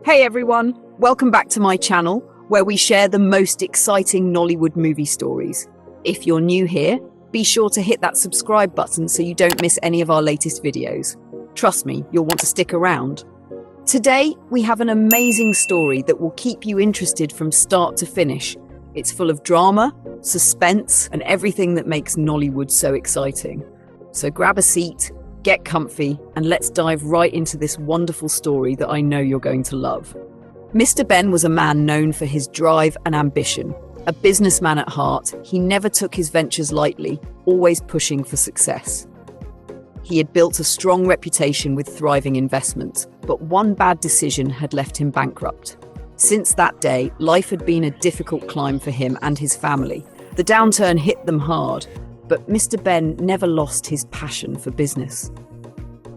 Hey everyone, welcome back to my channel where we share the most exciting Nollywood movie stories. If you're new here, be sure to hit that subscribe button so you don't miss any of our latest videos. Trust me, you'll want to stick around. Today, we have an amazing story that will keep you interested from start to finish. It's full of drama, suspense, and everything that makes Nollywood so exciting. So grab a seat, get comfy, and let's dive right into this wonderful story that I know you're going to love. Mr. Ben was a man known for his drive and ambition. A businessman at heart, he never took his ventures lightly, always pushing for success. He had built a strong reputation with thriving investments, but one bad decision had left him bankrupt. Since that day, life had been a difficult climb for him and his family. The downturn hit them hard, but Mr. Ben never lost his passion for business.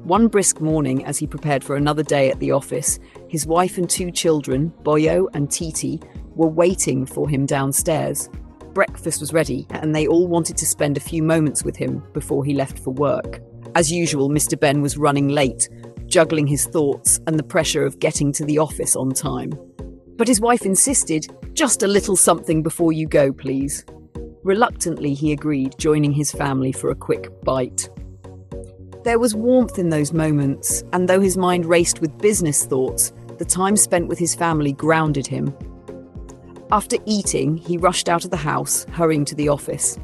One brisk morning, as he prepared for another day at the office, his wife and two children, Boyo and Titi, were waiting for him downstairs. Breakfast was ready, and they all wanted to spend a few moments with him before he left for work. As usual, Mr. Ben was running late, juggling his thoughts and the pressure of getting to the office on time. But his wife insisted, "Just a little something before you go, please." Reluctantly, he agreed, joining his family for a quick bite. There was warmth in those moments, and though his mind raced with business thoughts, the time spent with his family grounded him. After eating, he rushed out of the house, hurrying to the office.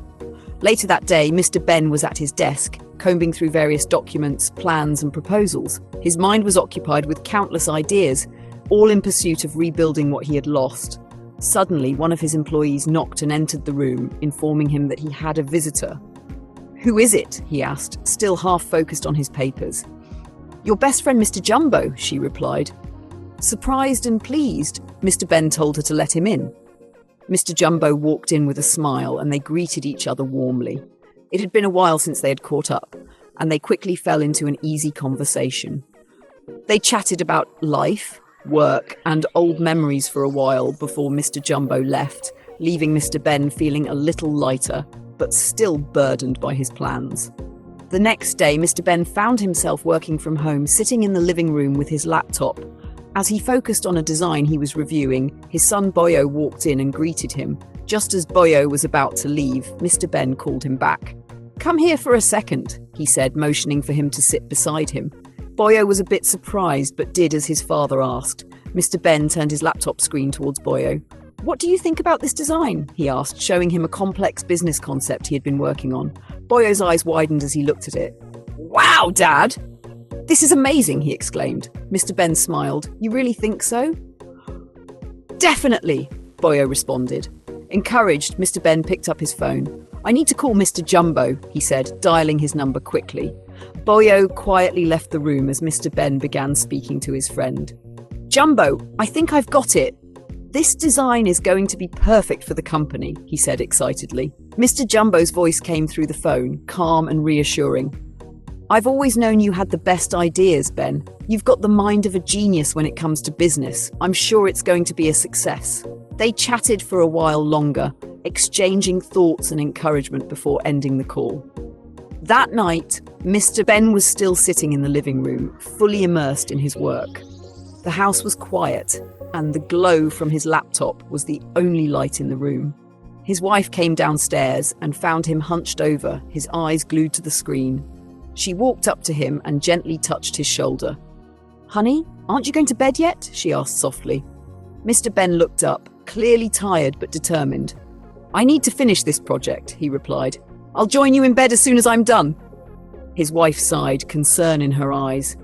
Later that day, Mr. Ben was at his desk, combing through various documents, plans, and proposals. His mind was occupied with countless ideas, all in pursuit of rebuilding what he had lost. Suddenly, one of his employees knocked and entered the room, informing him that he had a visitor. "Who is it?" he asked, still half focused on his papers. "Your best friend, Mr. Jumbo," she replied. Surprised and pleased, Mr. Ben told her to let him in. Mr. Jumbo walked in with a smile, and they greeted each other warmly. It had been a while since they had caught up, and they quickly fell into an easy conversation. They chatted about life, work, and old memories for a while before Mr. Jumbo left, leaving Mr. Ben feeling a little lighter, but still burdened by his plans. The next day, Mr. Ben found himself working from home, sitting in the living room with his laptop. As he focused on a design he was reviewing, his son Boyo walked in and greeted him. Just as Boyo was about to leave, Mr. Ben called him back. "Come here for a second," he said, motioning for him to sit beside him. Boyo was a bit surprised, but did as his father asked. Mr. Ben turned his laptop screen towards Boyo. "What do you think about this design?" he asked, showing him a complex business concept he had been working on. Boyo's eyes widened as he looked at it. "Wow, Dad! This is amazing," he exclaimed. Mr. Ben smiled. "You really think so?" "Definitely," Boyo responded. Encouraged, Mr. Ben picked up his phone. "I need to call Mr. Jumbo," he said, dialing his number quickly. Boyo quietly left the room as Mr. Ben began speaking to his friend. "Jumbo, I think I've got it. This design is going to be perfect for the company," he said excitedly. Mr. Jumbo's voice came through the phone, calm and reassuring. "I've always known you had the best ideas, Ben. You've got the mind of a genius when it comes to business. I'm sure it's going to be a success." They chatted for a while longer, exchanging thoughts and encouragement before ending the call. That night, Mr. Ben was still sitting in the living room, fully immersed in his work. The house was quiet, and the glow from his laptop was the only light in the room. His wife came downstairs and found him hunched over, his eyes glued to the screen. She walked up to him and gently touched his shoulder. "Honey, aren't you going to bed yet?" she asked softly. Mr. Ben looked up, clearly tired but determined. "I need to finish this project," he replied. "I'll join you in bed as soon as I'm done." His wife sighed, concern in her eyes.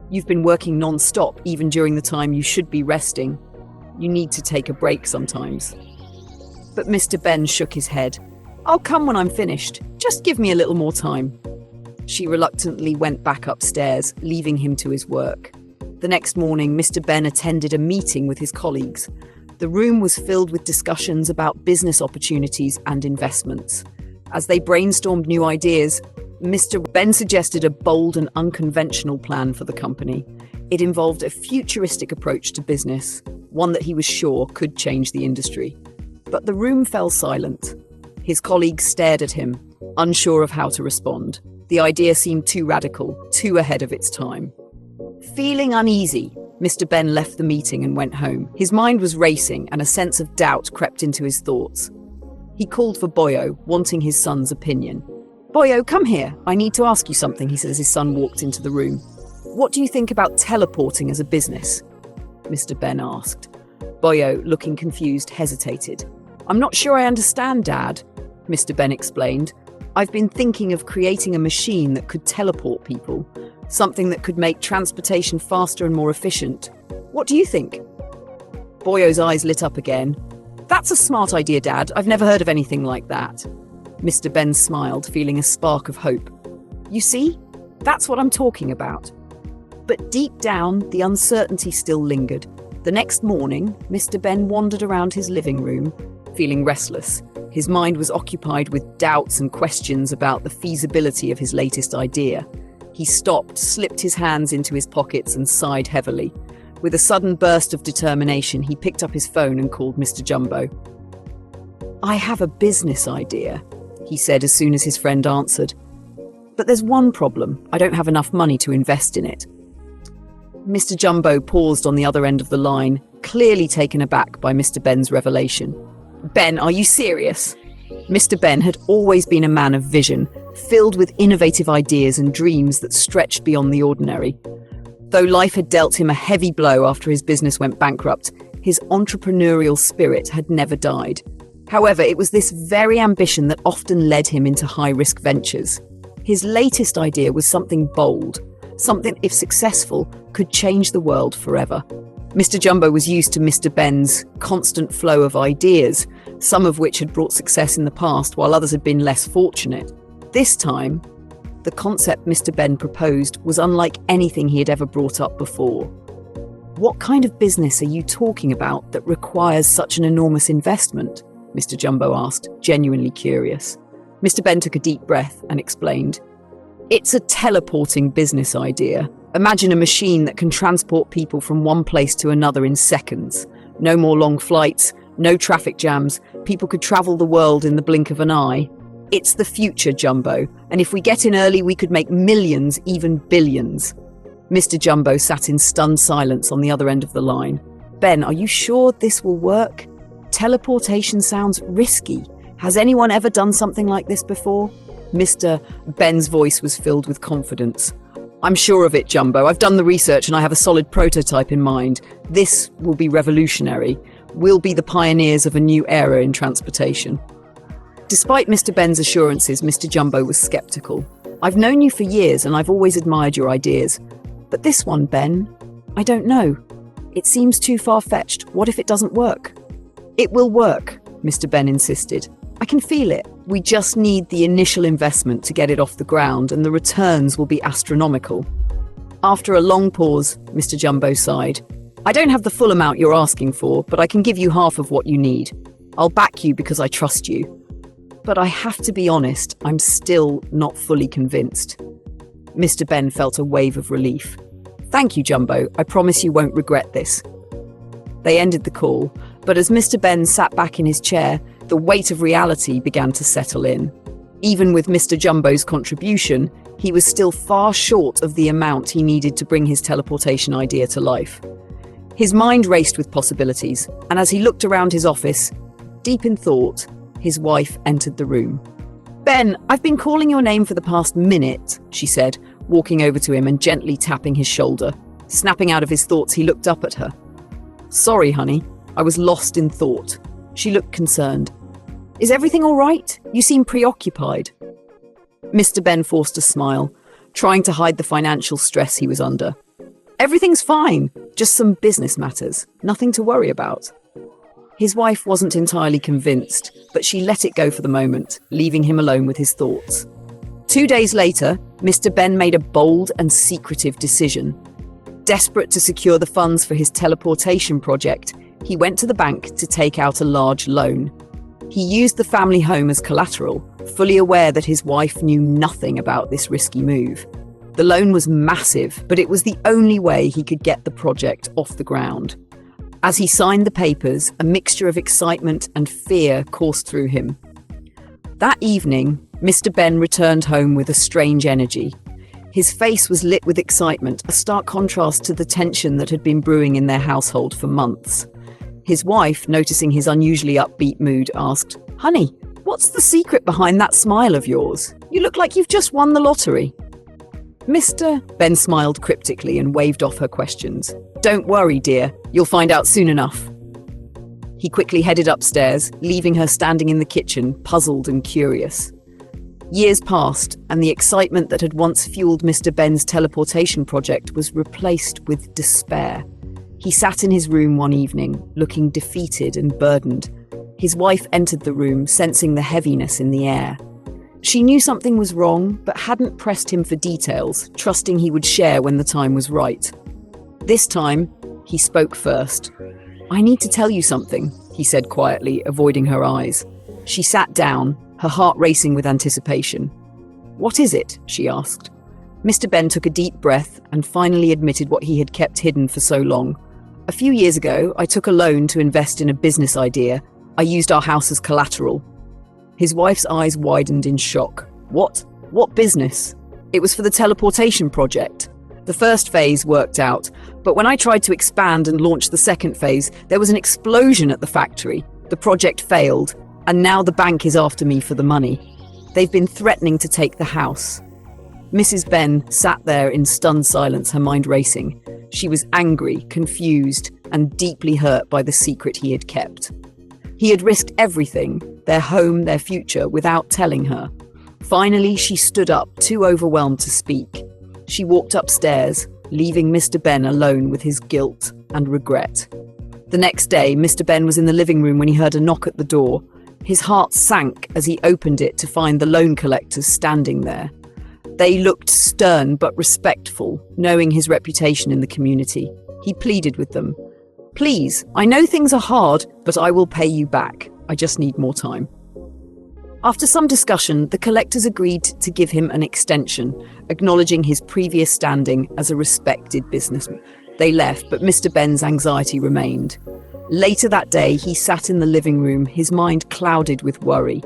"You've been working non-stop even during the time you should be resting. You need to take a break sometimes." But Mr. Ben shook his head. "I'll come when I'm finished. Just give me a little more time." She reluctantly went back upstairs, leaving him to his work. The next morning, Mr. Ben attended a meeting with his colleagues. The room was filled with discussions about business opportunities and investments. As they brainstormed new ideas, Mr. Ben suggested a bold and unconventional plan for the company. It involved a futuristic approach to business, one that he was sure could change the industry. But the room fell silent. His colleagues stared at him, unsure of how to respond. The idea seemed too radical, too ahead of its time. Feeling uneasy, Mr. Ben left the meeting and went home. His mind was racing and a sense of doubt crept into his thoughts. He called for Boyo, wanting his son's opinion. "Boyo, come here. I need to ask you something," he said as his son walked into the room. "What do you think about teleporting as a business?" Mr. Ben asked. Boyo, looking confused, hesitated. "I'm not sure I understand, Dad," Mr. Ben explained. "I've been thinking of creating a machine that could teleport people, something that could make transportation faster and more efficient. What do you think?" Boyo's eyes lit up again. "That's a smart idea, Dad. I've never heard of anything like that." Mr. Ben smiled, feeling a spark of hope. "You see? That's what I'm talking about." But deep down, the uncertainty still lingered. The next morning, Mr. Ben wandered around his living room, feeling restless. His mind was occupied with doubts and questions about the feasibility of his latest idea. He stopped, slipped his hands into his pockets and sighed heavily. With a sudden burst of determination, he picked up his phone and called Mr. Jumbo. "I have a business idea," he said as soon as his friend answered. "But there's one problem. I don't have enough money to invest in it." Mr. Jumbo paused on the other end of the line, clearly taken aback by Mr. Ben's revelation. "Ben, are you serious?" Mr. Ben had always been a man of vision, filled with innovative ideas and dreams that stretched beyond the ordinary. Though life had dealt him a heavy blow after his business went bankrupt, his entrepreneurial spirit had never died. However, it was this very ambition that often led him into high-risk ventures. His latest idea was something bold, something, if successful, could change the world forever. Mr. Jumbo was used to Mr. Ben's constant flow of ideas, some of which had brought success in the past, while others had been less fortunate. This time, the concept Mr. Ben proposed was unlike anything he had ever brought up before. "What kind of business are you talking about that requires such an enormous investment?" Mr. Jumbo asked, genuinely curious. Mr. Ben took a deep breath and explained. "It's a teleporting business idea. Imagine a machine that can transport people from one place to another in seconds. No more long flights, no traffic jams. People could travel the world in the blink of an eye. It's the future, Jumbo, and if we get in early, we could make millions, even billions." Mr. Jumbo sat in stunned silence on the other end of the line. "Ben, are you sure this will work? Teleportation sounds risky. Has anyone ever done something like this before?" Mr. Ben's voice was filled with confidence. "I'm sure of it, Jumbo. I've done the research and I have a solid prototype in mind. This will be revolutionary. We'll be the pioneers of a new era in transportation." Despite Mr. Ben's assurances, Mr. Jumbo was skeptical. "I've known you for years and I've always admired your ideas. But this one, Ben, I don't know. It seems too far-fetched. What if it doesn't work?" "It will work," Mr. Ben insisted. "I can feel it. We just need the initial investment to get it off the ground, and the returns will be astronomical." After a long pause, Mr. Jumbo sighed. "I don't have the full amount you're asking for, but I can give you half of what you need. I'll back you because I trust you. But I have to be honest, I'm still not fully convinced." Mr. Ben felt a wave of relief. "Thank you, Jumbo. I promise you won't regret this." They ended the call, but as Mr. Ben sat back in his chair, the weight of reality began to settle in. Even with Mr. Jumbo's contribution, he was still far short of the amount he needed to bring his teleportation idea to life. His mind raced with possibilities, and as he looked around his office, deep in thought, his wife entered the room. "Ben, I've been calling your name for the past minute," she said, walking over to him and gently tapping his shoulder. Snapping out of his thoughts, he looked up at her. "Sorry, honey. I was lost in thought." She looked concerned. "Is everything all right? You seem preoccupied." Mr. Ben forced a smile, trying to hide the financial stress he was under. "Everything's fine. Just some business matters. Nothing to worry about." His wife wasn't entirely convinced, but she let it go for the moment, leaving him alone with his thoughts. 2 days later, Mr. Ben made a bold and secretive decision. Desperate to secure the funds for his teleportation project, he went to the bank to take out a large loan. He used the family home as collateral, fully aware that his wife knew nothing about this risky move. The loan was massive, but it was the only way he could get the project off the ground. As he signed the papers, a mixture of excitement and fear coursed through him. That evening, Mr. Ben returned home with a strange energy. His face was lit with excitement, a stark contrast to the tension that had been brewing in their household for months. His wife, noticing his unusually upbeat mood, asked, "Honey, what's the secret behind that smile of yours? You look like you've just won the lottery." Ben smiled cryptically and waved off her questions. "Don't worry, dear. You'll find out soon enough." He quickly headed upstairs, leaving her standing in the kitchen, puzzled and curious. Years passed, and the excitement that had once fueled Mr. Ben's teleportation project was replaced with despair. He sat in his room one evening, looking defeated and burdened. His wife entered the room, sensing the heaviness in the air. She knew something was wrong, but hadn't pressed him for details, trusting he would share when the time was right. This time, he spoke first. "I need to tell you something," he said quietly, avoiding her eyes. She sat down, her heart racing with anticipation. "What is it?" she asked. Mr. Ben took a deep breath and finally admitted what he had kept hidden for so long. "A few years ago, I took a loan to invest in a business idea. I used our house as collateral." His wife's eyes widened in shock. "What? What business?" "It was for the teleportation project. The first phase worked out, but when I tried to expand and launch the second phase, there was an explosion at the factory. The project failed, and now the bank is after me for the money. They've been threatening to take the house." Mrs. Ben sat there in stunned silence, her mind racing. She was angry, confused, and deeply hurt by the secret he had kept. He had risked everything, their home, their future, without telling her. Finally, she stood up, too overwhelmed to speak. She walked upstairs, leaving Mr. Ben alone with his guilt and regret. The next day, Mr. Ben was in the living room when he heard a knock at the door. His heart sank as he opened it to find the loan collectors standing there. They looked stern but respectful, knowing his reputation in the community. He pleaded with them. "Please, I know things are hard, but I will pay you back. I just need more time." After some discussion, the collectors agreed to give him an extension, acknowledging his previous standing as a respected businessman. They left, but Mr. Ben's anxiety remained. Later that day, he sat in the living room, his mind clouded with worry.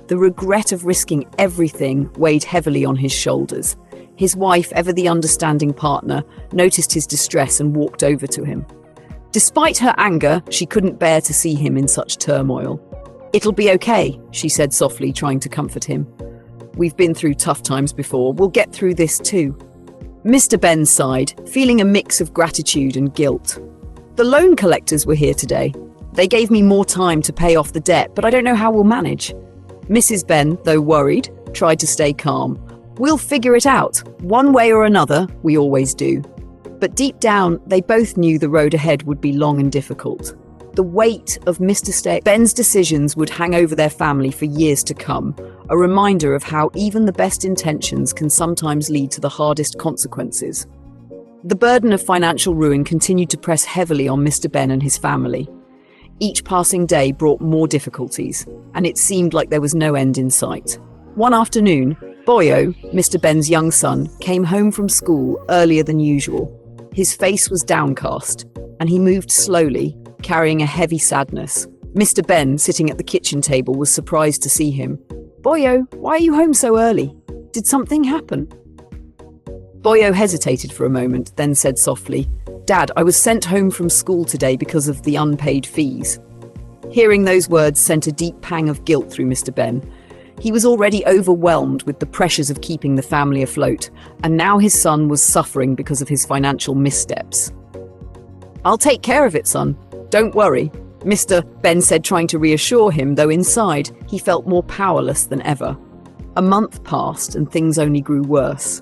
The regret of risking everything weighed heavily on his shoulders. His wife, ever the understanding partner, noticed his distress and walked over to him. Despite her anger, she couldn't bear to see him in such turmoil. "It'll be okay," she said softly, trying to comfort him. "We've been through tough times before. We'll get through this too." Mr. Ben sighed, feeling a mix of gratitude and guilt. "The loan collectors were here today. They gave me more time to pay off the debt, but I don't know how we'll manage." Mrs. Ben, though worried, tried to stay calm. "We'll figure it out. One way or another, we always do." But deep down, they both knew the road ahead would be long and difficult. The weight of Mr. Ben's decisions would hang over their family for years to come, a reminder of how even the best intentions can sometimes lead to the hardest consequences. The burden of financial ruin continued to press heavily on Mr. Ben and his family. Each passing day brought more difficulties, and it seemed like there was no end in sight. One afternoon, Boyo, Mr. Ben's young son, came home from school earlier than usual. His face was downcast, and he moved slowly, carrying a heavy sadness. Mr. Ben, sitting at the kitchen table, was surprised to see him. "Boyo, why are you home so early? Did something happen?" Boyo hesitated for a moment, then said softly, "Dad, I was sent home from school today because of the unpaid fees." Hearing those words sent a deep pang of guilt through Mr. Ben. He was already overwhelmed with the pressures of keeping the family afloat, and now his son was suffering because of his financial missteps. "I'll take care of it, son. Don't worry," Mr. Ben said, trying to reassure him, though inside he felt more powerless than ever. A month passed and things only grew worse.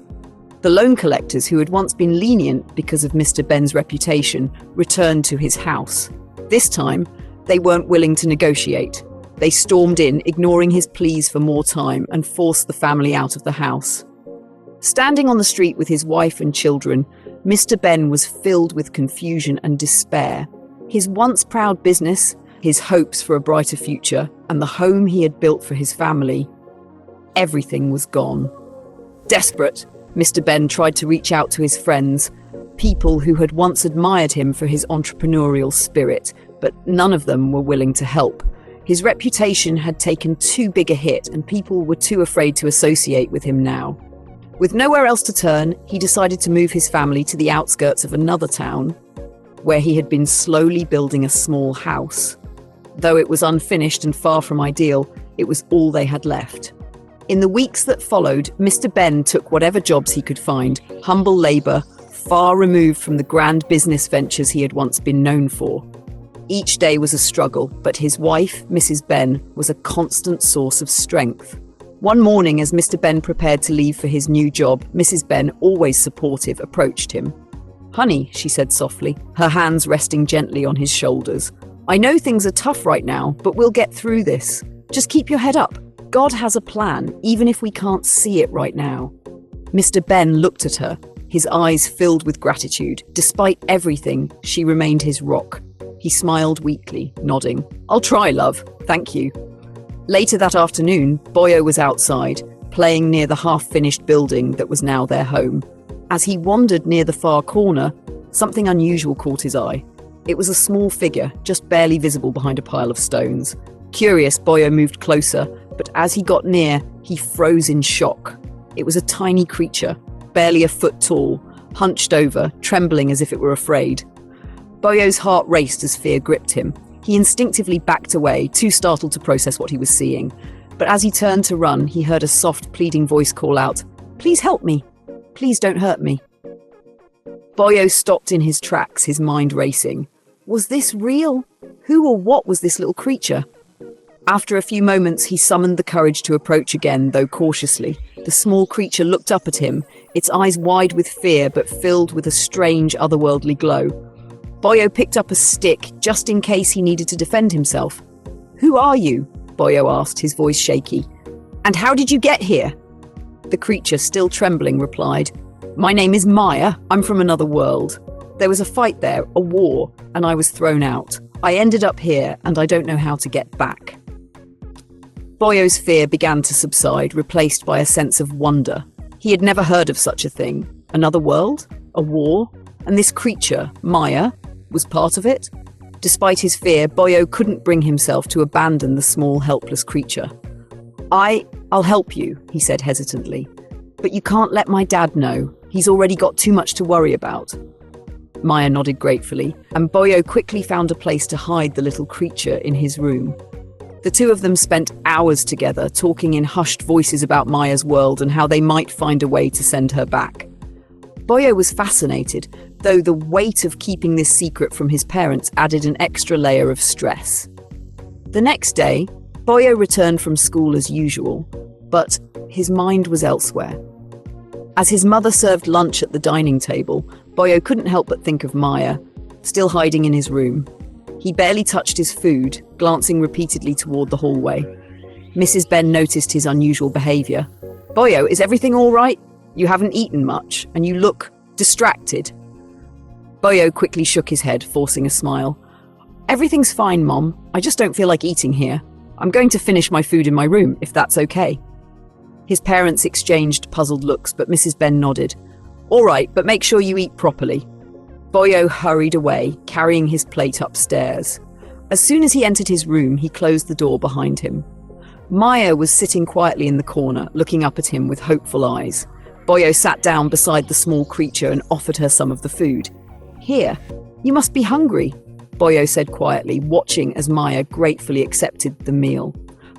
The loan collectors, who had once been lenient because of Mr. Ben's reputation, returned to his house. This time, they weren't willing to negotiate. They stormed in, ignoring his pleas for more time, and forced the family out of the house. Standing on the street with his wife and children, Mr. Ben was filled with confusion and despair. His once proud business, his hopes for a brighter future, and the home he had built for his family, everything was gone. Desperate, Mr. Ben tried to reach out to his friends, people who had once admired him for his entrepreneurial spirit, but none of them were willing to help. His reputation had taken too big a hit, and people were too afraid to associate with him now. With nowhere else to turn, he decided to move his family to the outskirts of another town, where he had been slowly building a small house. Though it was unfinished and far from ideal, it was all they had left. In the weeks that followed, Mr. Ben took whatever jobs he could find, humble labour, far removed from the grand business ventures he had once been known for. Each day was a struggle, but his wife, Mrs. Ben, was a constant source of strength. One morning, as Mr. Ben prepared to leave for his new job, Mrs. Ben, always supportive, approached him. "Honey," she said softly, her hands resting gently on his shoulders. "I know things are tough right now, but we'll get through this. Just keep your head up. God has a plan, even if we can't see it right now." Mr. Ben looked at her, his eyes filled with gratitude. Despite everything, she remained his rock. He smiled weakly, nodding. "I'll try, love. Thank you." Later that afternoon, Boyo was outside, playing near the half-finished building that was now their home. As he wandered near the far corner, something unusual caught his eye. It was a small figure, just barely visible behind a pile of stones. Curious, Boyo moved closer, but as he got near, he froze in shock. It was a tiny creature, barely a foot tall, hunched over, trembling as if it were afraid. Boyo's heart raced as fear gripped him. He instinctively backed away, too startled to process what he was seeing. But as he turned to run, he heard a soft, pleading voice call out, "Please help me. Please don't hurt me." Boyo stopped in his tracks, his mind racing. Was this real? Who or what was this little creature? After a few moments, he summoned the courage to approach again, though cautiously. The small creature looked up at him, its eyes wide with fear but filled with a strange, otherworldly glow. Boyo picked up a stick, just in case he needed to defend himself. "Who are you?" Boyo asked, his voice shaky. "And how did you get here?" The creature, still trembling, replied, "My name is Maya. I'm from another world. There was a fight there, a war, and I was thrown out. I ended up here, and I don't know how to get back." Boyo's fear began to subside, replaced by a sense of wonder. He had never heard of such a thing. Another world? A war? And this creature, Maya, was part of it? Despite his fear, Boyo couldn't bring himself to abandon the small, helpless creature. I'll help you," he said hesitantly. "But you can't let my dad know. He's already got too much to worry about." Maya nodded gratefully, and Boyo quickly found a place to hide the little creature in his room. The two of them spent hours together, talking in hushed voices about Maya's world and how they might find a way to send her back. Boyo was fascinated, though the weight of keeping this secret from his parents added an extra layer of stress. The next day, Boyo returned from school as usual, but his mind was elsewhere. As his mother served lunch at the dining table, Boyo couldn't help but think of Maya, still hiding in his room. He barely touched his food, glancing repeatedly toward the hallway. Mrs. Ben noticed his unusual behaviour. "Boyo, is everything all right? You haven't eaten much, and you look distracted." Boyo quickly shook his head, forcing a smile. "Everything's fine, Mom. I just don't feel like eating here. I'm going to finish my food in my room, if that's okay." His parents exchanged puzzled looks, but Mrs. Ben nodded. "All right, but make sure you eat properly." Boyo hurried away, carrying his plate upstairs. As soon as he entered his room, he closed the door behind him. Maya was sitting quietly in the corner, looking up at him with hopeful eyes. Boyo sat down beside the small creature and offered her some of the food. "Here, you must be hungry," Boyo said quietly, watching as Maya gratefully accepted the meal.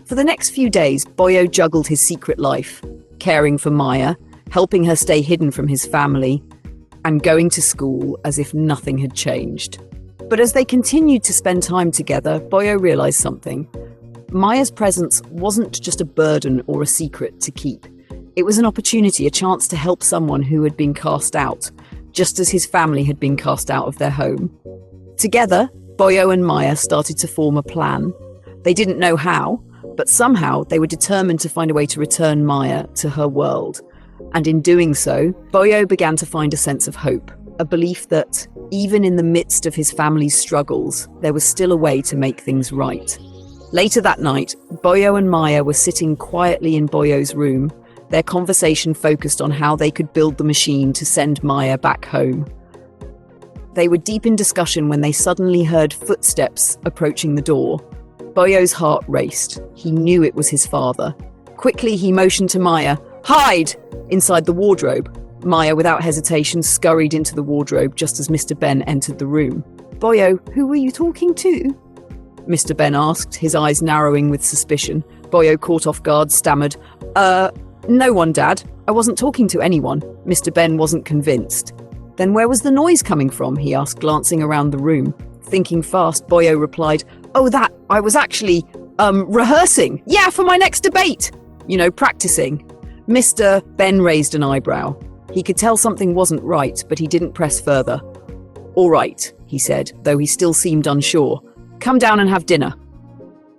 For the next few days, Boyo juggled his secret life, caring for Maya, helping her stay hidden from his family, and going to school as if nothing had changed. But as they continued to spend time together, Boyo realized something. Maya's presence wasn't just a burden or a secret to keep. It was an opportunity, a chance to help someone who had been cast out, just as his family had been cast out of their home. Together, Boyo and Maya started to form a plan. They didn't know how, but somehow they were determined to find a way to return Maya to her world. And in doing so, Boyo began to find a sense of hope, a belief that, even in the midst of his family's struggles, there was still a way to make things right. Later that night, Boyo and Maya were sitting quietly in Boyo's room. Their conversation focused on how they could build the machine to send Maya back home. They were deep in discussion when they suddenly heard footsteps approaching the door. Boyo's heart raced. He knew it was his father. Quickly, he motioned to Maya, "Hide! Inside the wardrobe, Maya, without hesitation, scurried into the wardrobe just as Mr. Ben entered the room. "Boyo, who were you talking to?" Mr. Ben asked, his eyes narrowing with suspicion. Boyo, caught off guard, stammered, No one, Dad. I wasn't talking to anyone." Mr. Ben wasn't convinced. "Then where was the noise coming from?" he asked, glancing around the room. Thinking fast, Boyo replied, "Oh, that, I was actually, rehearsing. Yeah, for my next debate. Practicing." Mr. Ben raised an eyebrow. He could tell something wasn't right, but he didn't press further. "All right," he said, though he still seemed unsure. "Come down and have dinner."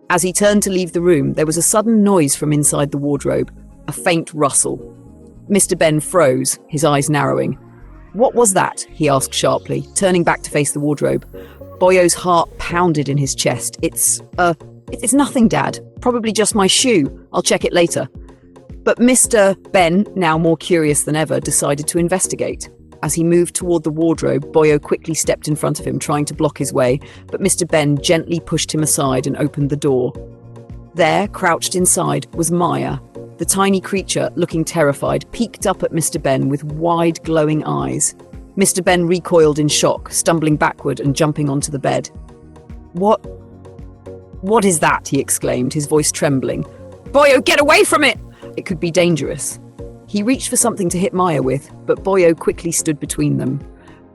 As he turned to leave the room, there was a sudden noise from inside the wardrobe, a faint rustle. Mr. Ben froze, his eyes narrowing. "What was that?" he asked sharply, turning back to face the wardrobe. Boyo's heart pounded in his chest. It's nothing, Dad. Probably just my shoe. I'll check it later." But Mr. Ben, now more curious than ever, decided to investigate. As he moved toward the wardrobe, Boyo quickly stepped in front of him, trying to block his way, but Mr. Ben gently pushed him aside and opened the door. There, crouched inside, was Maya. The tiny creature, looking terrified, peeked up at Mr. Ben with wide, glowing eyes. Mr. Ben recoiled in shock, stumbling backward and jumping onto the bed. What is that?" he exclaimed, his voice trembling. "Boyo, get away from it! It could be dangerous." He reached for something to hit Maya with, but Boyo quickly stood between them.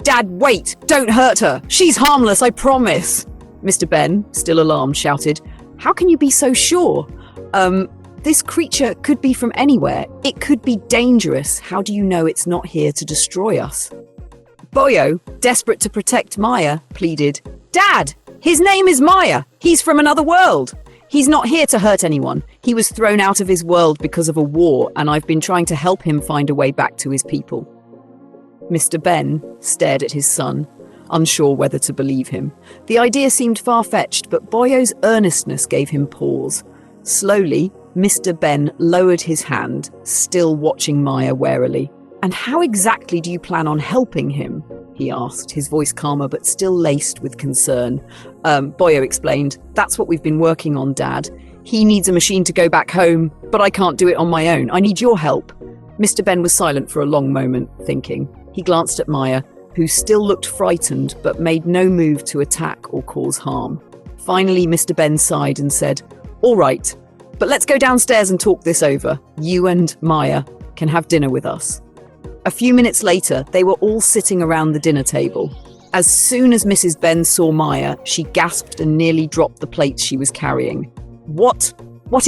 "Dad, wait! Don't hurt her! She's harmless, I promise!" Mr. Ben, still alarmed, shouted, "How can you be so sure? This creature could be from anywhere. It could be dangerous. How do you know it's not here to destroy us?" Boyo, desperate to protect Maya, pleaded, "Dad, his name is Maya. He's from another world. He's not here to hurt anyone. He was thrown out of his world because of a war, and I've been trying to help him find a way back to his people." Mr. Ben stared at his son, unsure whether to believe him. The idea seemed far-fetched, but Boyo's earnestness gave him pause. Slowly, Mr. Ben lowered his hand, still watching Maya warily. "And how exactly do you plan on helping him?" he asked, his voice calmer but still laced with concern. Boyo explained, "That's what we've been working on, Dad. He needs a machine to go back home, but I can't do it on my own. I need your help." Mr. Ben was silent for a long moment, thinking. He glanced at Maya, who still looked frightened but made no move to attack or cause harm. Finally, Mr. Ben sighed and said, "All right, but let's go downstairs and talk this over. You and Maya can have dinner with us." A few minutes later, they were all sitting around the dinner table. As soon as Mrs. Ben saw Maya, she gasped and nearly dropped the plates she was carrying. What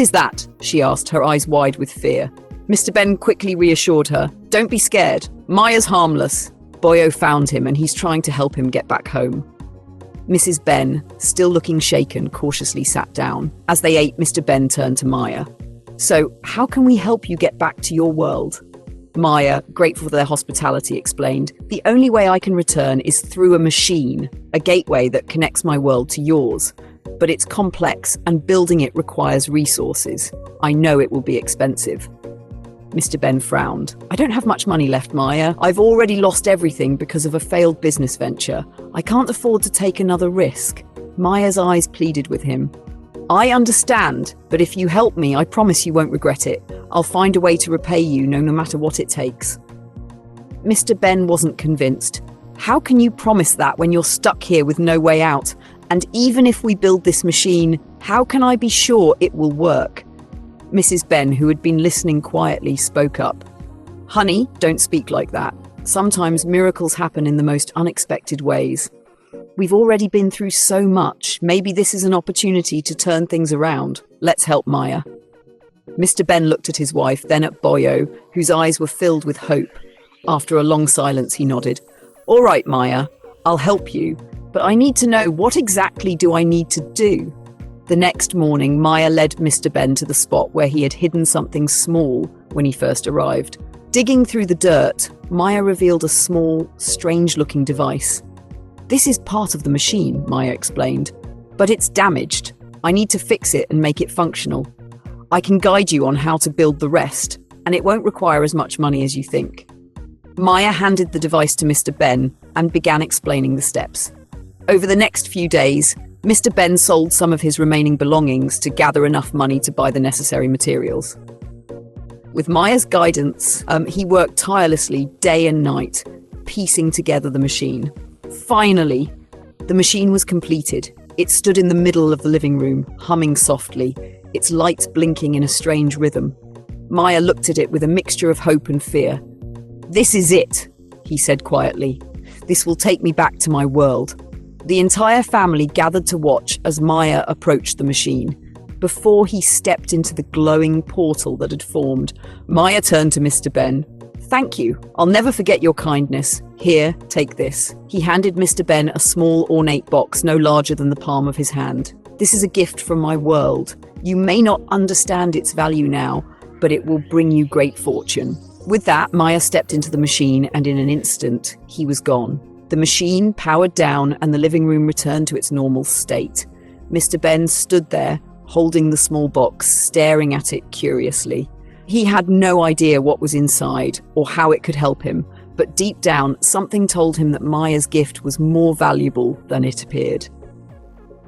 is that?" she asked, her eyes wide with fear. Mr. Ben quickly reassured her, "Don't be scared. Maya's harmless. Boyo found him and he's trying to help him get back home." Mrs. Ben, still looking shaken, cautiously sat down. As they ate, Mr. Ben turned to Maya. "So, how can we help you get back to your world?" Maya, grateful for their hospitality, explained, "The only way I can return is through a machine, a gateway that connects my world to yours. But it's complex, and building it requires resources. I know it will be expensive." Mr. Ben frowned. "I don't have much money left, Maya. I've already lost everything because of a failed business venture. I can't afford to take another risk." Maya's eyes pleaded with him. "I understand, but if you help me, I promise you won't regret it. I'll find a way to repay you, no matter what it takes." Mr. Ben wasn't convinced. "How can you promise that when you're stuck here with no way out? And even if we build this machine, how can I be sure it will work?" Mrs. Ben, who had been listening quietly, spoke up. "Honey, don't speak like that. Sometimes miracles happen in the most unexpected ways. We've already been through so much. Maybe this is an opportunity to turn things around. Let's help Maya." Mr. Ben looked at his wife, then at Boyo, whose eyes were filled with hope. After a long silence, he nodded. "All right, Maya, I'll help you, but I need to know, what exactly do I need to do?" The next morning, Maya led Mr. Ben to the spot where he had hidden something small when he first arrived. Digging through the dirt, Maya revealed a small, strange-looking device. "This is part of the machine," Maya explained, "but it's damaged. I need to fix it and make it functional. I can guide you on how to build the rest, and it won't require as much money as you think." Maya handed the device to Mr. Ben and began explaining the steps. Over the next few days, Mr. Ben sold some of his remaining belongings to gather enough money to buy the necessary materials. With Maya's guidance, he worked tirelessly day and night, piecing together the machine. Finally, the machine was completed. It stood in the middle of the living room, humming softly, its lights blinking in a strange rhythm. Maya looked at it with a mixture of hope and fear. "This is it," he said quietly. "This will take me back to my world." The entire family gathered to watch as Maya approached the machine. Before he stepped into the glowing portal that had formed, Maya turned to Mr. Ben. "Thank you. I'll never forget your kindness. Here, take this." He handed Mr. Ben a small, ornate box no larger than the palm of his hand. "This is a gift from my world. You may not understand its value now, but it will bring you great fortune." With that, Maya stepped into the machine, and in an instant, he was gone. The machine powered down, and the living room returned to its normal state. Mr. Ben stood there, holding the small box, staring at it curiously. He had no idea what was inside or how it could help him, but deep down, something told him that Maya's gift was more valuable than it appeared.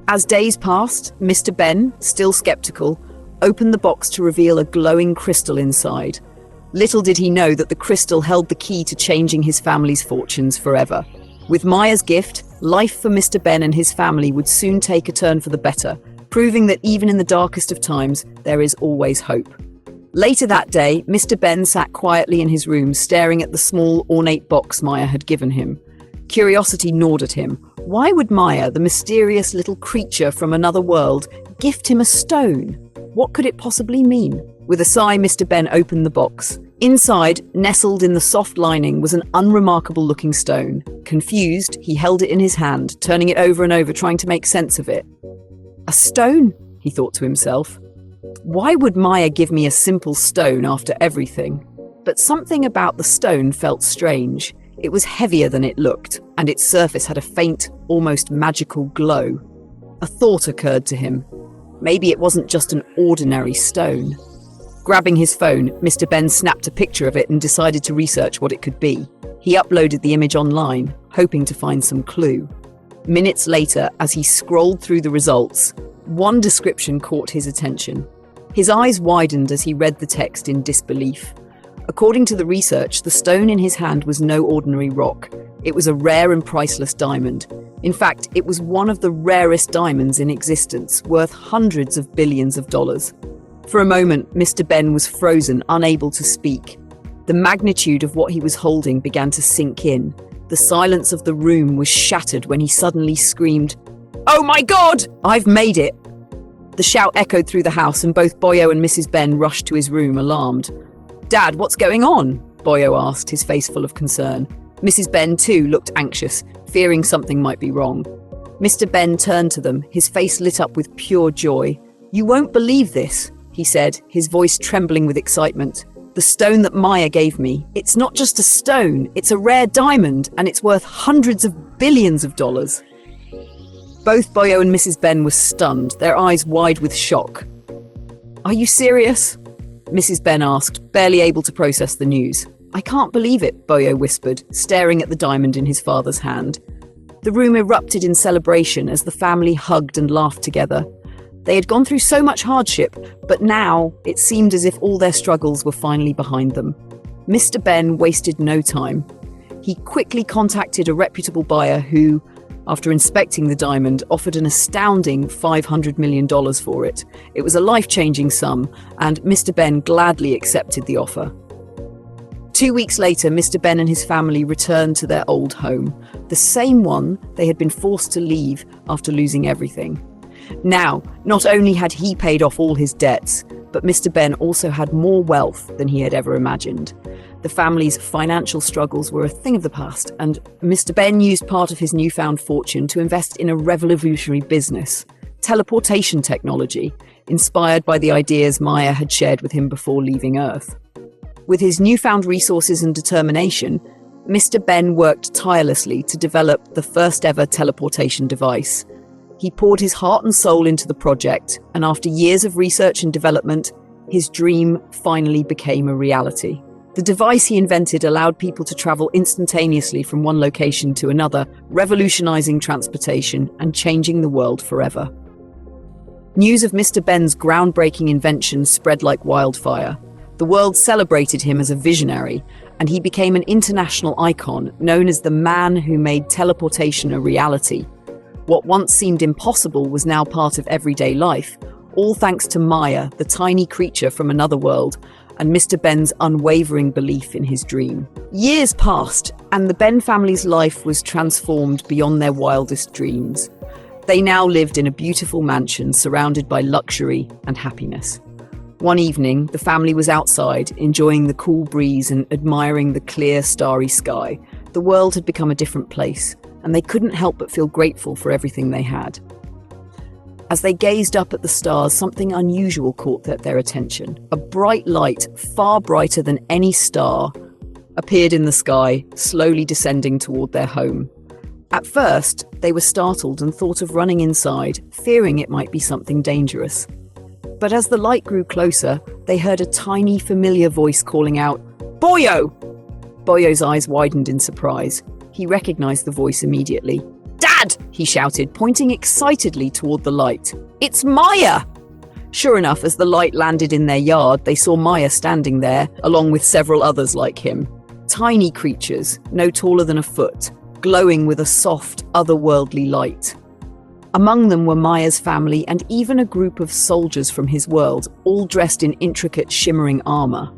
As days passed, Mr. Ben, still skeptical, opened the box to reveal a glowing crystal inside. Little did he know that the crystal held the key to changing his family's fortunes forever. With Maya's gift, life for Mr. Ben and his family would soon take a turn for the better, proving that even in the darkest of times, there is always hope. Later that day, Mr. Ben sat quietly in his room, staring at the small, ornate box Maya had given him. Curiosity gnawed at him. Why would Maya, the mysterious little creature from another world, gift him a stone? What could it possibly mean? With a sigh, Mr. Ben opened the box. Inside, nestled in the soft lining, was an unremarkable-looking stone. Confused, he held it in his hand, turning it over and over, trying to make sense of it. "A stone," he thought to himself. "Why would Maya give me a simple stone after everything?" But something about the stone felt strange. It was heavier than it looked, and its surface had a faint, almost magical glow. A thought occurred to him. Maybe it wasn't just an ordinary stone. Grabbing his phone, Mr. Ben snapped a picture of it and decided to research what it could be. He uploaded the image online, hoping to find some clue. Minutes later, as he scrolled through the results, one description caught his attention. His eyes widened as he read the text in disbelief. According to the research, the stone in his hand was no ordinary rock. It was a rare and priceless diamond. In fact, it was one of the rarest diamonds in existence, worth hundreds of billions of dollars. For a moment, Mr. Ben was frozen, unable to speak. The magnitude of what he was holding began to sink in. The silence of the room was shattered when he suddenly screamed, "Oh my God! I've made it!" The shout echoed through the house, and both Boyo and Mrs. Ben rushed to his room, alarmed. "Dad, what's going on?" Boyo asked, his face full of concern. Mrs. Ben, too, looked anxious, fearing something might be wrong. Mr. Ben turned to them, his face lit up with pure joy. "You won't believe this," he said, his voice trembling with excitement. "The stone that Maya gave me, it's not just a stone, it's a rare diamond, and it's worth hundreds of billions of dollars." Both Boyo and Mrs. Ben were stunned, their eyes wide with shock. "Are you serious?" Mrs. Ben asked, barely able to process the news. "I can't believe it," Boyo whispered, staring at the diamond in his father's hand. The room erupted in celebration as the family hugged and laughed together. They had gone through so much hardship, but now it seemed as if all their struggles were finally behind them. Mr. Ben wasted no time. He quickly contacted a reputable buyer who, after inspecting the diamond, offered an astounding $500 million for it. It was a life-changing sum, and Mr. Ben gladly accepted the offer. 2 weeks later, Mr. Ben and his family returned to their old home, the same one they had been forced to leave after losing everything. Now, not only had he paid off all his debts, but Mr. Ben also had more wealth than he had ever imagined. The family's financial struggles were a thing of the past, and Mr. Ben used part of his newfound fortune to invest in a revolutionary business, teleportation technology, inspired by the ideas Maya had shared with him before leaving Earth. With his newfound resources and determination, Mr. Ben worked tirelessly to develop the first-ever teleportation device. He poured his heart and soul into the project, and after years of research and development, his dream finally became a reality. The device he invented allowed people to travel instantaneously from one location to another, revolutionizing transportation and changing the world forever. News of Mr. Ben's groundbreaking invention spread like wildfire. The world celebrated him as a visionary, and he became an international icon, known as the man who made teleportation a reality. What once seemed impossible was now part of everyday life, all thanks to Maya, the tiny creature from another world, and Mr. Ben's unwavering belief in his dream. Years passed, and the Ben family's life was transformed beyond their wildest dreams. They now lived in a beautiful mansion surrounded by luxury and happiness. One evening, the family was outside, enjoying the cool breeze and admiring the clear, starry sky. The world had become a different place, and they couldn't help but feel grateful for everything they had. As they gazed up at the stars, something unusual caught their attention. A bright light, far brighter than any star, appeared in the sky, slowly descending toward their home. At first, they were startled and thought of running inside, fearing it might be something dangerous. But as the light grew closer, they heard a tiny, familiar voice calling out, "Boyo!" Boyo's eyes widened in surprise. He recognized the voice immediately. "Dad!" he shouted, pointing excitedly toward the light. "It's Maya!" Sure enough, as the light landed in their yard, they saw Maya standing there, along with several others like him. Tiny creatures, no taller than a foot, glowing with a soft, otherworldly light. Among them were Maya's family and even a group of soldiers from his world, all dressed in intricate, shimmering armor.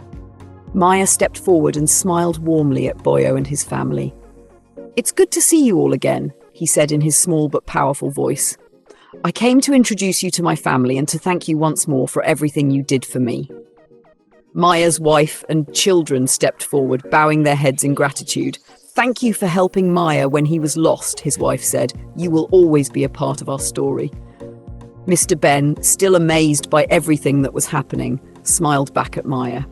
Maya stepped forward and smiled warmly at Boyo and his family. "It's good to see you all again," he said in his small but powerful voice. "I came to introduce you to my family and to thank you once more for everything you did for me." Maya's wife and children stepped forward, bowing their heads in gratitude. "Thank you for helping Maya when he was lost," his wife said. "You will always be a part of our story." Mr. Ben, still amazed by everything that was happening, smiled back at Maya.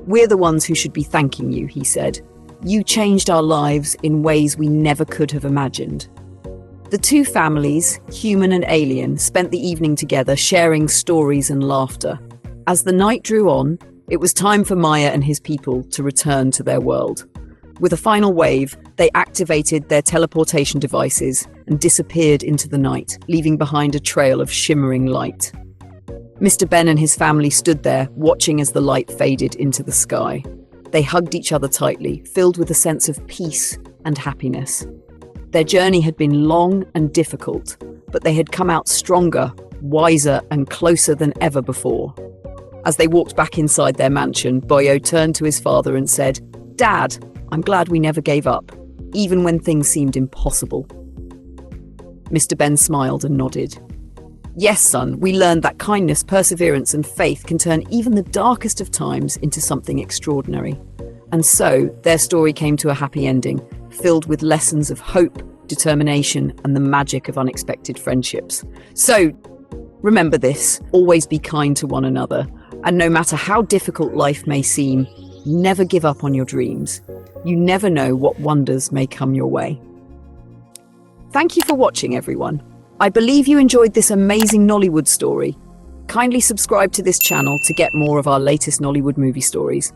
"We're the ones who should be thanking you," he said. "You changed our lives in ways we never could have imagined." The two families, human and alien, spent the evening together, sharing stories and laughter. As the night drew on, it was time for Maya and his people to return to their world. With a final wave, they activated their teleportation devices and disappeared into the night, leaving behind a trail of shimmering light. Mr. Ben and his family stood there, watching as the light faded into the sky. They hugged each other tightly, filled with a sense of peace and happiness. Their journey had been long and difficult, but they had come out stronger, wiser, and closer than ever before. As they walked back inside their mansion, Boyo turned to his father and said, "Dad, I'm glad we never gave up, even when things seemed impossible." Mr. Ben smiled and nodded. "Yes, son, we learned that kindness, perseverance, and faith can turn even the darkest of times into something extraordinary." And so, their story came to a happy ending, filled with lessons of hope, determination, and the magic of unexpected friendships. So, remember this, always be kind to one another, and no matter how difficult life may seem, never give up on your dreams. You never know what wonders may come your way. Thank you for watching, everyone. I believe you enjoyed this amazing Nollywood story. Kindly subscribe to this channel to get more of our latest Nollywood movie stories.